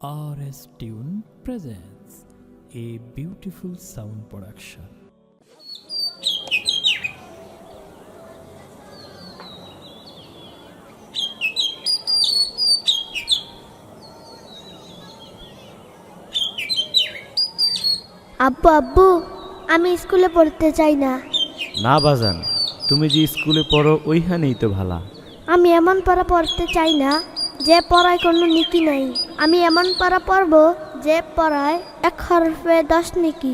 RS Tune presents a beautiful sound production. আব্বু আব্বু আমি স্কুলে পড়তে চাই না। না বাজান, তুমি যে স্কুলে পড়ো ওইখানেই তো ভালা। আমি এমন পড়া পড়তে চাই না যে পড়ায় কোনো নীতি নাই। আমি এমন পড়া পড়ব যে পড়ায় 1 হরফে 10 নেকি।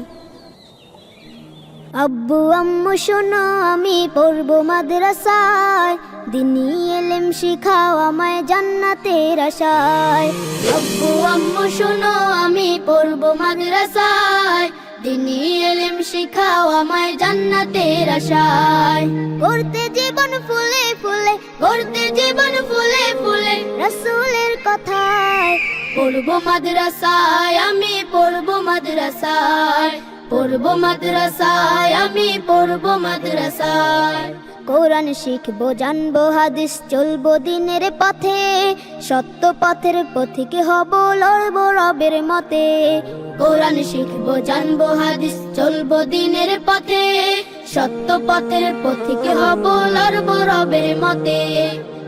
আব্বু আম্মু শোনো আমি পড়ব মাদ্রাসায়, দিনী ইলম শিখাও আমায় জান্নাতের আশায়। আব্বু আম্মু শোনো আমি পড়ব মাদ্রাসায়, দিনী ইলম শিখাও আমায় জান্নাতের আশায়। গড়তে জীবন ফুলে ফুলে, গড়তে জীবন ফুলে ফুলে রাসূলের কথায়। পড়ব মাদ্রাসায় আমি পড়ব মাদ্রাসায়, পড়ব মাদ্রাসায় আমি পড়ব মাদ্রাসায়। কোরআন শিখবো জানবো হাদিস চলবো দিনের পথে, সত্য পথের পথিক হব লড়বো রবের মতে। কোরআন শিখবো জানবো হাদিস চলবো দিনের পথে, সত্য পথের পথিক হব লড়বো রবের মতে।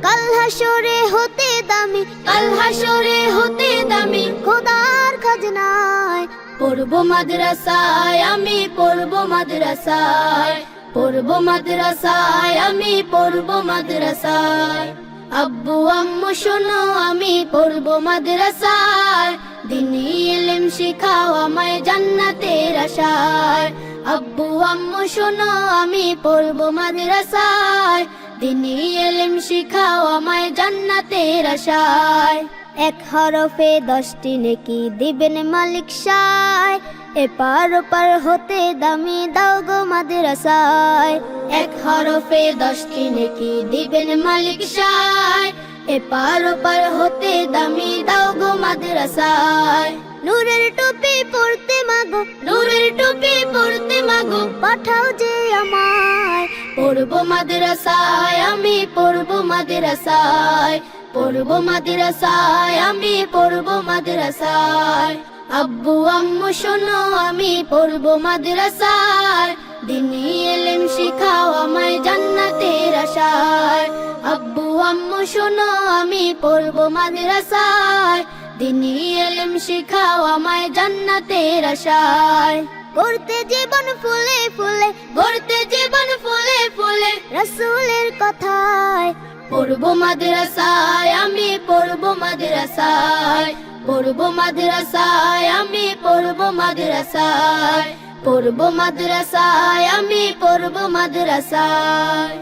কাল হাসরে হতে দামি, কাল হাসরে হতে দামি খোদার খাজনায়। পড়ব মাদ্রাসায় আমি পড়ব মাদ্রাসায়, পড়ব মাদ্রাসায় আমি পড়ব মাদ্রাসায়। আব্বু আম্মু শোনো আমি পড়ব মাদ্রাসায়, দিনী ইলম শিখাও আমায় জান্নাতের আশায়। আব্বু আম্মু শোনো আমি পড়ব মাদ্রাসায়, দিনী ইলম শিখাও আমায় জান্নাতের আশায়। 1 হরফে 10টি নেকি দিবেন মালিক সায়, এপার ওপার হতে দামি দাও গো মাদ্রাসায়। 1 হরফে 10টি নেকি দিবেন মালিক সায়, এপার ওপার হতে দামি দাও গো মাদ্রাসায়। নূরের টুপি পরতে মাগো, নূরের টুপি পরতে মাগো পাঠাও যে আমায়। পড়ব মাদ্রাসায় আমি পড়ব মাদ্রাসায়, পড়ব মাদ্রাসায় আমি পড়ব মাদ্রাসায়। আব্বু আম্মু শোনো আমি পড়ব মাদ্রাসায়, দিনী ইলম শিখাও আমায় জান্নাতের আশায়। আব্বু আম্মু শোনো আমি পড়ব মাদ্রাসায়, দিনী ইলম শিখাও আমায় জান্নাতের আশায়। গড়তে জীবন ফুলে ফুলে, গড়তে জীবন ফুলে ফুলে রাসূলের কথায়। পড়ব মাদ্রাসায় আমি পড়ব মাদ্রাসায়, পড়ব মাদ্রাসায় আমি পড়ব মাদ্রাসায়, পড়ব মাদ্রাসায় আমি পড়ব মাদ্রাসায়।